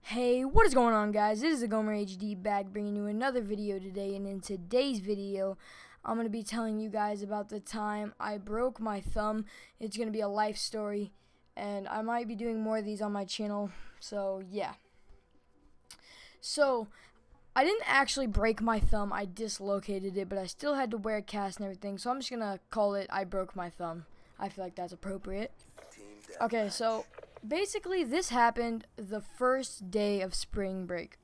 Hey, what is going on, guys? This is the Gomer HD back bringing you another video today, and in today's video I'm going to be telling you guys about the time I broke my thumb. It's going to be a life story, and I might be doing more of these on my channel, so yeah. So, I didn't actually break my thumb, I dislocated it, but I still had to wear a cast and everything, so I'm just going to call it I broke my thumb. I feel like that's appropriate. Okay, so basically this happened the first day of spring break.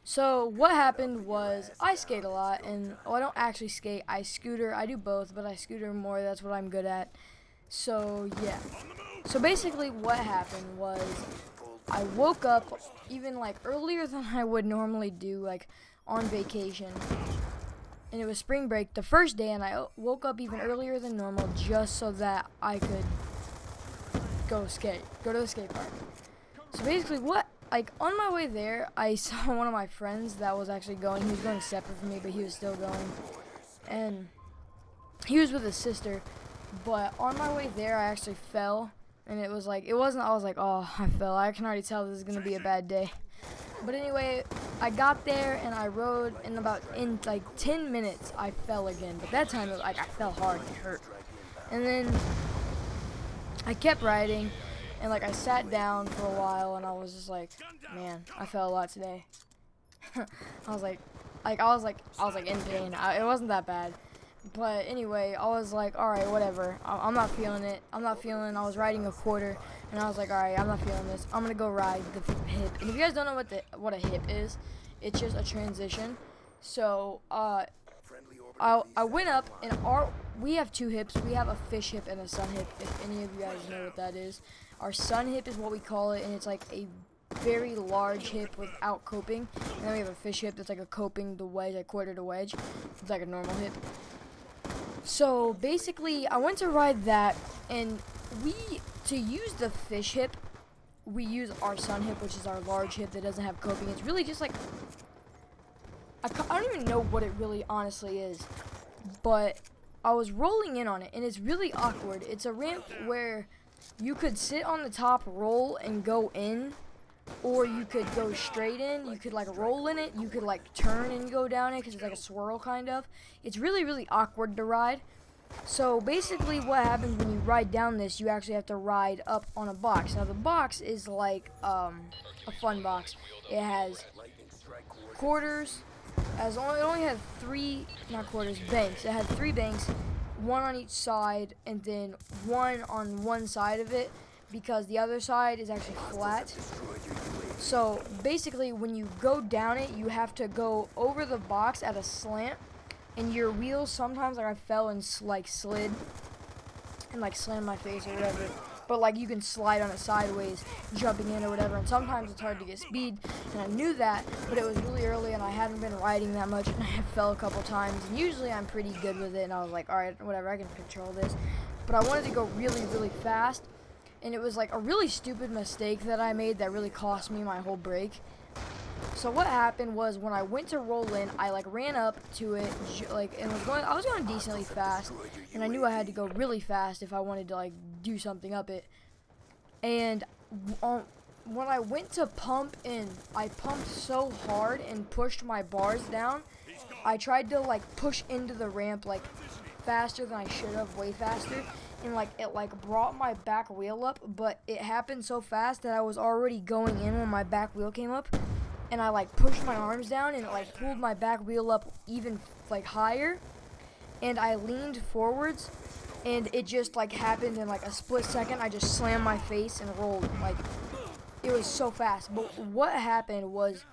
So what happened was I skate a lot, and I don't actually skate, I scooter. I do both, but I scooter more, that's what I'm good at. So yeah. So basically what happened was I woke up even like earlier than I would normally do, like on vacation. And it was spring break the first day, and I woke up even earlier than normal just so that I could go to the skate park. So basically on my way there, I saw one of my friends that was actually going. He was going separate from me, but he was still going. And he was with his sister. But on my way there, I actually fell. And I was like, oh, I fell. I can already tell this is going to be a bad day. But anyway, I got there and I rode, and in like 10 minutes, I fell again. But that time, I fell hard and it hurt. And then I kept riding, and I sat down for a while, and I was just like, man, I fell a lot today. I was in pain. It wasn't that bad. But anyway, I was like, alright, whatever. I'm not feeling it. I was riding a quarter, and I was like, alright, I'm not feeling this. I'm gonna go ride the hip. And if you guys don't know what a hip is, it's just a transition. So, I went up, and we have two hips. We have a fish hip and a sun hip, if any of you guys know what that is. Our sun hip is what we call it, and it's like a very large hip without coping. And then we have a fish hip that's like a coping to wedge, like quarter to wedge. It's like a normal hip. So basically, I went to ride that, and to use the fish hip, we use our sun hip, which is our large hip that doesn't have coping. It's really just like, I don't even know what it really honestly is, but I was rolling in on it, and it's really awkward. It's a ramp where you could sit on the top, roll, and go in, or you could go straight in. You could roll in it. You could turn and go down it because it's like a swirl kind of. It's really, really awkward to ride. So basically what happens when you ride down this, you actually have to ride up on a box. Now the box is like a fun box. It has quarters. It only had banks. It had 3 banks, one on each side, and then one on one side of it, because the other side is actually flat. So basically when you go down it, you have to go over the box at a slant, and your wheels sometimes, I fell and slid and slammed my face or whatever, but you can slide on it sideways, jumping in or whatever, and sometimes it's hard to get speed, and I knew that, but it was really early and I hadn't been riding that much, and I fell a couple times, and usually I'm pretty good with it, and I was like, alright, whatever, I can control this. But I wanted to go really, really fast, and it was a really stupid mistake that I made that really cost me my whole break. So what happened was, when I went to roll in, I ran up to it, and I was going decently fast, and I knew I had to go really fast if I wanted to do something up it. And when I went to pump in, I pumped so hard and pushed my bars down. I tried to push into the ramp faster than I should have, way faster. And it brought my back wheel up, but it happened so fast that I was already going in when my back wheel came up, and I pushed my arms down, and it pulled my back wheel up even higher, and I leaned forwards, and it just happened in a split second. I just slammed my face and rolled. It was so fast. But what happened was,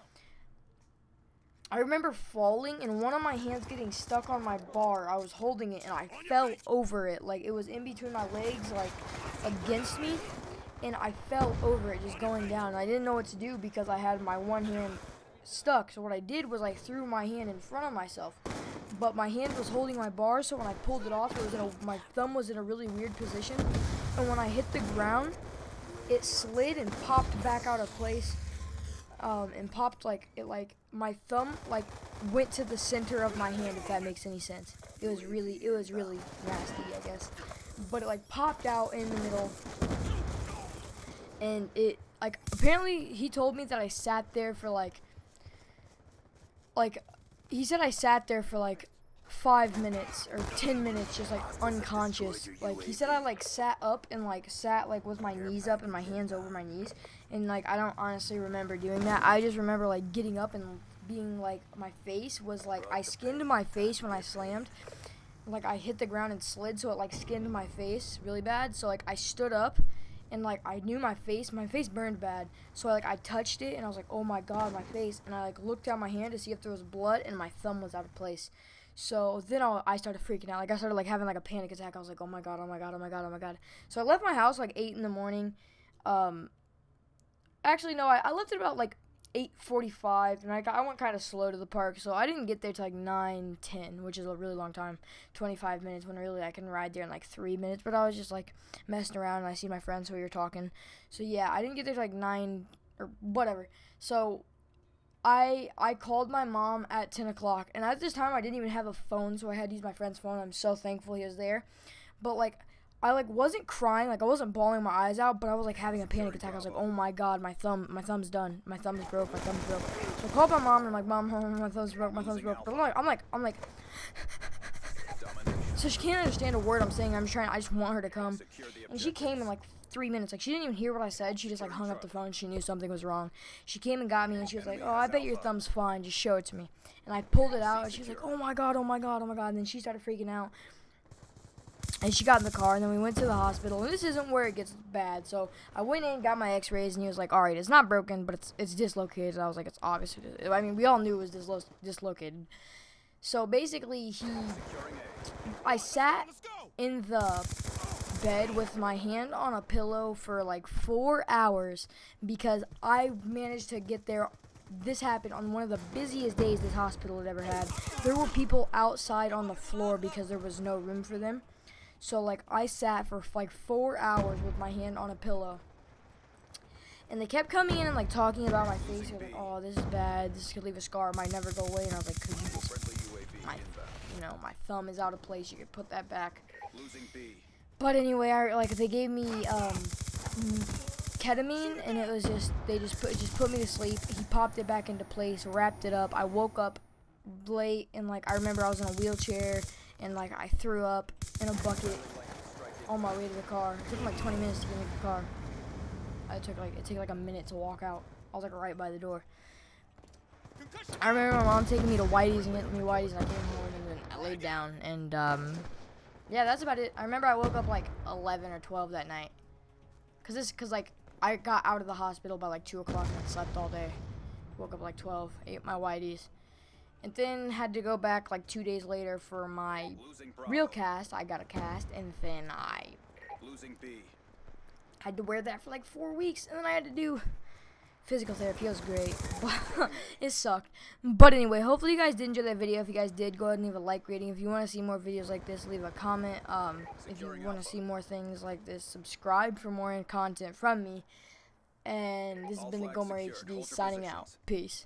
I remember falling and one of my hands getting stuck on my bar. I was holding it and I fell over it. It was in between my legs, against me. And I fell over it, just going down. I didn't know what to do because I had my one hand stuck. So what I did was I threw my hand in front of myself. But my hand was holding my bar, so when I pulled it off, my thumb was in a really weird position. And when I hit the ground, it slid and popped back out of place. And popped my thumb went to the center of my hand, if that makes any sense. It was really nasty, I guess. But it popped out in the middle, and it like apparently he told me that I sat there for like he said I sat there for like 5 minutes or 10 minutes just like unconscious. Like he said I like sat up and like sat like with my knees up and my hands over my knees, and like I don't honestly remember doing that. I just remember like getting up and being like, my face was like, I skinned my face when I slammed. Like I hit the ground and slid, so it like skinned my face really bad. So like I stood up and like I knew my face burned bad. So I touched it and I was like, oh my god, my face. And I like looked down my hand to see if there was blood, and my thumb was out of place. So then I started freaking out. Like I started like having like a panic attack. I was like, oh my god, oh my god, oh my god, oh my god. So I left my house like 8 in the morning. Actually no, I left at about like 8:45, and I went kind of slow to the park, so I didn't get there till like 9:10, which is a really long time, 25 minutes, when really I can ride there in like 3 minutes. But I was just like messing around, and I see my friends, so we were talking. So yeah, I didn't get there till like 9 or whatever. So I called my mom at 10 o'clock, and at this time I didn't even have a phone, so I had to use my friend's phone. I'm so thankful he was there. But like I like wasn't crying, like I wasn't bawling my eyes out, but I was like having a panic attack. I was like, oh my god, my thumb's done. My thumb's broke. So I called my mom, and I'm like, Mom, my thumb's broke. But I'm like so she can't understand a word I'm saying. I just want her to come. And she came in like 3 minutes. Like she didn't even hear what I said. She just like hung up the phone. She knew something was wrong. She came and got me, and she was like, oh, I bet your thumb's fine. Just show it to me. And I pulled it out, and she was like, oh my god, oh my god, oh my god. And then she started freaking out. And she got in the car, and then we went to the hospital. And this isn't where it gets bad. So I went in, got my x-rays, and he was like, all right, it's not broken, but it's dislocated. I was like, it's obvious. I mean, we all knew it was dislocated. So basically, I sat in the bed with my hand on a pillow for like 4 hours because I managed to get there. This happened on one of the busiest days this hospital had ever had. There were people outside on the floor because there was no room for them. So like I sat for like 4 hours with my hand on a pillow, and they kept coming in and like talking about my face. They're like, oh, this is bad, this could leave a scar, it might never go away. And I was like, could you just, my thumb is out of place, you could put that back. But anyway, they gave me ketamine, and it was just, they just put me to sleep. He popped it back into place, wrapped it up. I woke up late, and like I remember I was in a wheelchair, and like I threw up in a bucket on my way to the car. It took like 20 minutes to get into the car. It took like a minute to walk out. I was like right by the door. I remember my mom taking me to Whitey's and getting me Whitey's, and I came home and then I laid down, and yeah, that's about it. I remember I woke up like 11 or 12 that night, cause like I got out of the hospital by like 2 o'clock and slept all day. Woke up like 12, ate my Whitey's, and then had to go back like 2 days later for my real cast. I got a cast, and then I had to wear that for like 4 weeks, and then I had to do physical therapy. It was great, but it sucked. But anyway, hopefully you guys did enjoy that video. If you guys did, go ahead and leave a like rating. If you want to see more videos like this, leave a comment. If you want to see more things like this, subscribe for more content from me. And this has been the Gomer HD signing out. Peace.